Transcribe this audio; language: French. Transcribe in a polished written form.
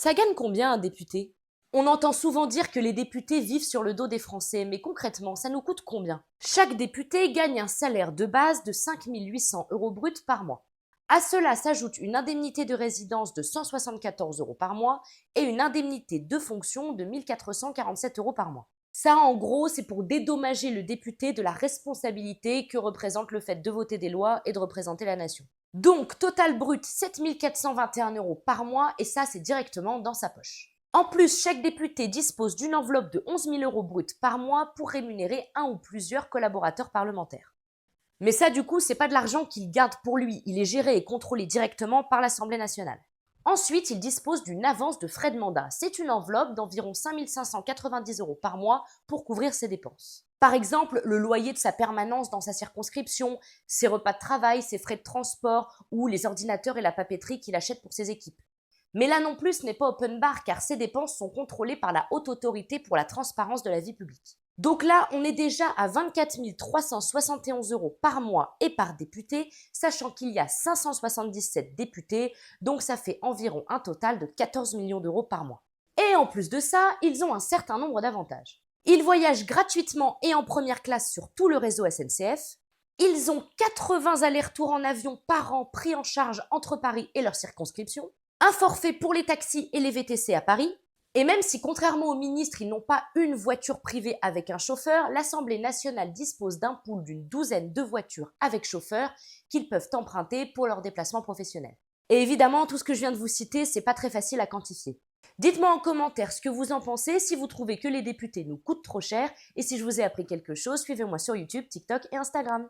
Ça gagne combien un député? On entend souvent dire que les députés vivent sur le dos des Français, mais concrètement, ça nous coûte combien? Chaque député gagne un salaire de base de 5 800 euros bruts par mois. À cela s'ajoute une indemnité de résidence de 174 euros par mois et une indemnité de fonction de 1 447 euros par mois. Ça, en gros, c'est pour dédommager le député de la responsabilité que représente le fait de voter des lois et de représenter la nation. Donc, total brut, 7 421 euros par mois, et ça, c'est directement dans sa poche. En plus, chaque député dispose d'une enveloppe de 11 000 euros bruts par mois pour rémunérer un ou plusieurs collaborateurs parlementaires. Mais ça, du coup, c'est pas de l'argent qu'il garde pour lui, il est géré et contrôlé directement par l'Assemblée nationale. Ensuite, il dispose d'une avance de frais de mandat. C'est une enveloppe d'environ 5 590 euros par mois pour couvrir ses dépenses. Par exemple, le loyer de sa permanence dans sa circonscription, ses repas de travail, ses frais de transport ou les ordinateurs et la papeterie qu'il achète pour ses équipes. Mais là non plus, ce n'est pas open bar car ces dépenses sont contrôlées par la Haute Autorité pour la transparence de la vie publique. Donc là, on est déjà à 24 371 euros par mois et par député, sachant qu'il y a 577 députés, donc ça fait environ un total de 14 millions d'euros par mois. Et en plus de ça, ils ont un certain nombre d'avantages. Ils voyagent gratuitement et en première classe sur tout le réseau SNCF. Ils ont 80 allers-retours en avion par an pris en charge entre Paris et leur circonscription. Un forfait pour les taxis et les VTC à Paris. Et même si, contrairement aux ministres, ils n'ont pas une voiture privée avec un chauffeur, l'Assemblée nationale dispose d'un pool d'une douzaine de voitures avec chauffeur qu'ils peuvent emprunter pour leurs déplacements professionnels. Et évidemment, tout ce que je viens de vous citer, c'est pas très facile à quantifier. Dites-moi en commentaire ce que vous en pensez, si vous trouvez que les députés nous coûtent trop cher, et si je vous ai appris quelque chose, suivez-moi sur YouTube, TikTok et Instagram.